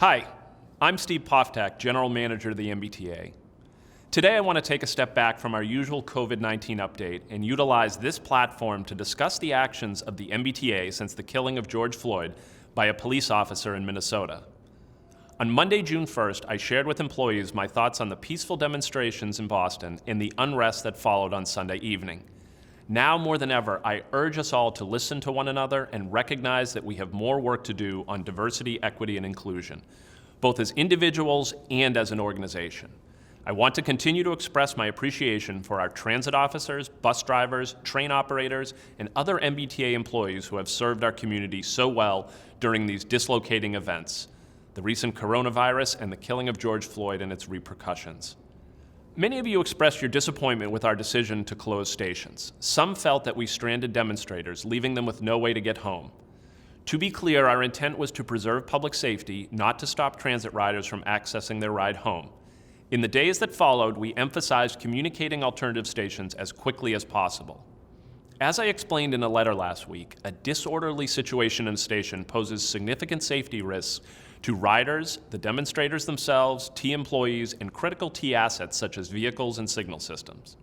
Hi, I'm Steve Poftak, General Manager of the MBTA. Today I want to take a step back from our usual COVID-19 update and utilize this platform to discuss the actions of the MBTA since the killing of George Floyd by a police officer in Minnesota. On Monday, June 1st, I shared with employees my thoughts on the peaceful demonstrations in Boston and the unrest that followed on Sunday evening. Now more than ever, I urge us all to listen to one another and recognize that we have more work to do on diversity, equity, and inclusion, both as individuals and as an organization. I want to continue to express my appreciation for our transit officers, bus drivers, train operators, and other MBTA employees who have served our community so well during these dislocating events, the recent coronavirus and the killing of George Floyd and its repercussions. Many of you expressed your disappointment with our decision to close stations. Some felt that we stranded demonstrators, leaving them with no way to get home. To be clear, our intent was to preserve public safety, not to stop transit riders from accessing their ride home. In the days that followed, we emphasized communicating alternative stations as quickly as possible. As I explained in a letter last week, a disorderly situation in a station poses significant safety risks to riders, the demonstrators themselves, T employees, and critical T assets such as vehicles and signal systems.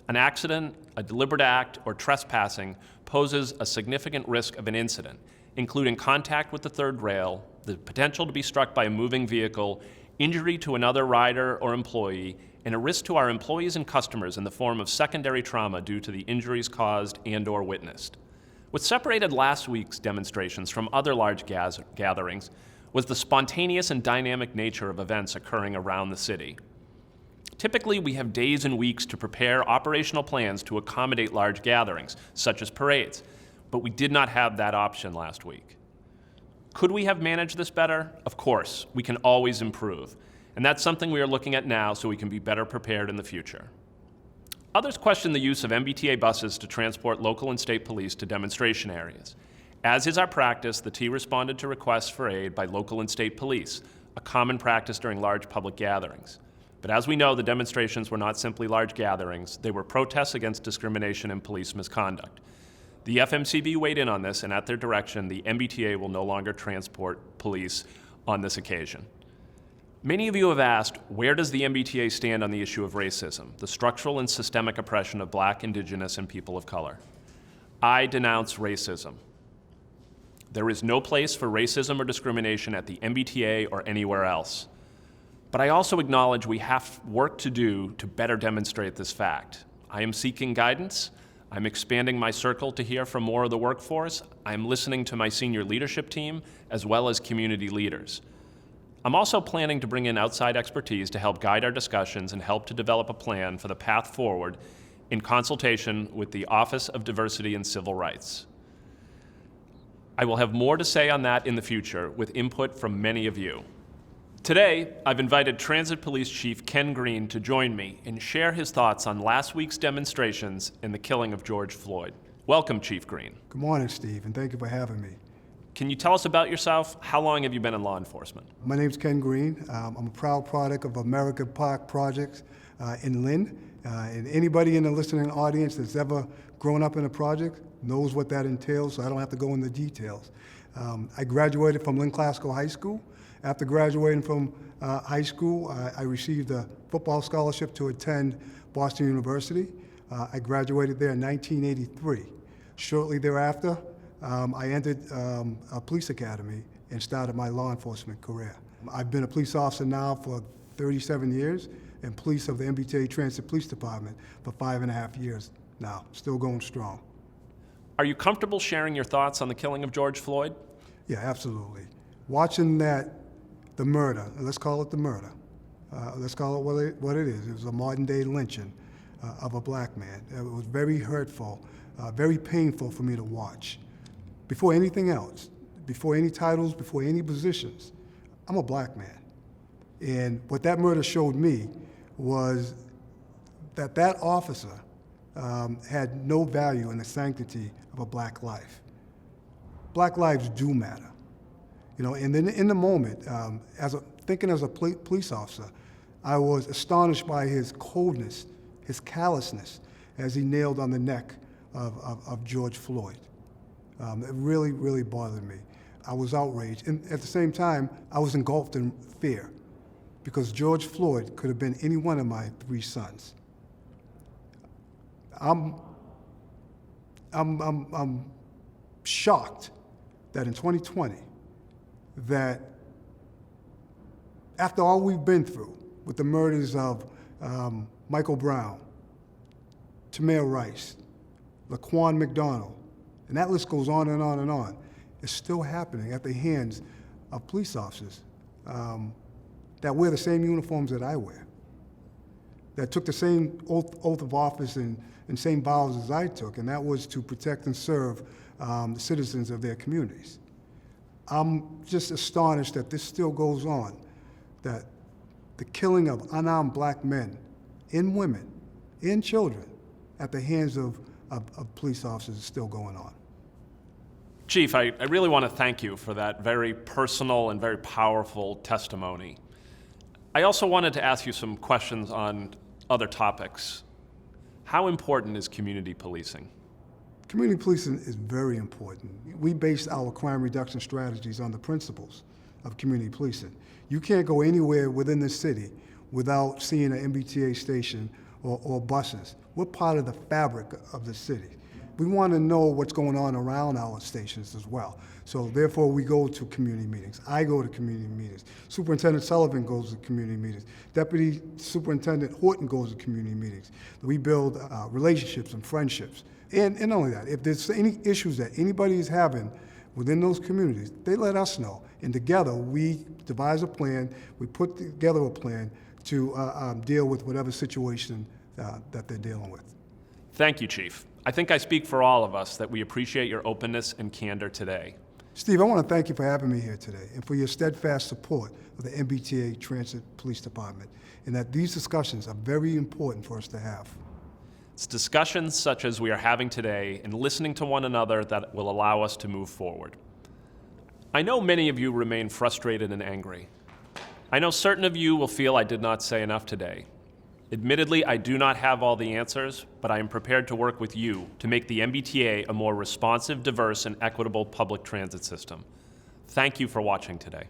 An accident, a deliberate act, or trespassing poses a significant risk of an incident, including contact with the third rail, the potential to be struck by a moving vehicle, injury to another rider or employee, and a risk to our employees and customers in the form of secondary trauma due to the injuries caused and/or witnessed. What separated last week's demonstrations from other large gatherings was the spontaneous and dynamic nature of events occurring around the city. Typically, we have days and weeks to prepare operational plans to accommodate large gatherings, such as parades, but we did not have that option last week. Could we have managed this better? Of course, we can always improve, and that's something we are looking at now so we can be better prepared in the future. Others question the use of MBTA buses to transport local and state police to demonstration areas. As is our practice, the T responded to requests for aid by local and state police, a common practice during large public gatherings. But as we know, the demonstrations were not simply large gatherings, they were protests against discrimination and police misconduct. The FMCB weighed in on this, and at their direction, the MBTA will no longer transport police on this occasion. Many of you have asked, where does the MBTA stand on the issue of racism, the structural and systemic oppression of Black, Indigenous, and people of color? I denounce racism. There is no place for racism or discrimination at the MBTA or anywhere else. But I also acknowledge we have work to do to better demonstrate this fact. I am seeking guidance. I'm expanding my circle to hear from more of the workforce. I'm listening to my senior leadership team, as well as community leaders. I'm also planning to bring in outside expertise to help guide our discussions and help to develop a plan for the path forward in consultation with the Office of Diversity and Civil Rights. I will have more to say on that in the future with input from many of you. Today, I've invited Transit Police Chief Ken Green to join me and share his thoughts on last week's demonstrations and the killing of George Floyd. Welcome, Chief Green. Good morning, Steve, and thank you for having me. Can you tell us about yourself? How long have you been in law enforcement? My name's Ken Green. I'm a proud product of American Park Projects in Lynn. And anybody in the listening audience that's ever grown up in a project knows what that entails, so I don't have to go into details. I graduated from Lynn Classical High School. After graduating from high school, I received a football scholarship to attend Boston University. I graduated there in 1983. Shortly thereafter, I entered a police academy and started my law enforcement career. I've been a police officer now for 37 years and police of the MBTA Transit Police Department for 5.5 years now, still going strong. Are you comfortable sharing your thoughts on the killing of George Floyd? Yeah, absolutely. Watching the murder, let's call it the murder. Let's call it what it is. It was a modern day lynching of a Black man. It was very hurtful, very painful for me to watch. Before anything else, before any titles, before any positions, I'm a Black man. And what that murder showed me was that officer had no value in the sanctity of a Black life. Black lives do matter. You know, and then in the moment, thinking as a police officer, I was astonished by his coldness, his callousness, as he nailed on the neck of George Floyd. It really, really bothered me. I was outraged. And at the same time, I was engulfed in fear because George Floyd could have been any one of my 3 sons. I'm shocked that in 2020, that after all we've been through with the murders of Michael Brown, Tamir Rice, Laquan McDonald, and that list goes on and on and on, it's still happening at the hands of police officers that wear the same uniforms that I wear, that took the same oath of office and same vows as I took, and that was to protect and serve the citizens of their communities. I'm just astonished that this still goes on, that the killing of unarmed black men and women and children at the hands of police officers is still going on. Chief, I really want to thank you for that very personal and very powerful testimony. I also wanted to ask you some questions on other topics. How important is community policing? Community policing is very important. We base our crime reduction strategies on the principles of community policing. You can't go anywhere within the city without seeing an MBTA station or buses. We're part of the fabric of the city. We want to know what's going on around our stations as well. So therefore, we go to community meetings. I go to community meetings. Superintendent Sullivan goes to community meetings. Deputy Superintendent Horton goes to community meetings. We build relationships and friendships. And not only that, if there's any issues that anybody is having within those communities, they let us know. And together, we devise a plan, we put together a plan to deal with whatever situation that they're dealing with. Thank you, Chief. I think I speak for all of us that we appreciate your openness and candor today. Steve, I want to thank you for having me here today and for your steadfast support of the MBTA Transit Police Department, and that these discussions are very important for us to have. It's discussions such as we are having today and listening to one another that will allow us to move forward. I know many of you remain frustrated and angry. I know certain of you will feel I did not say enough today. Admittedly, I do not have all the answers, but I am prepared to work with you to make the MBTA a more responsive, diverse, and equitable public transit system. Thank you for watching today.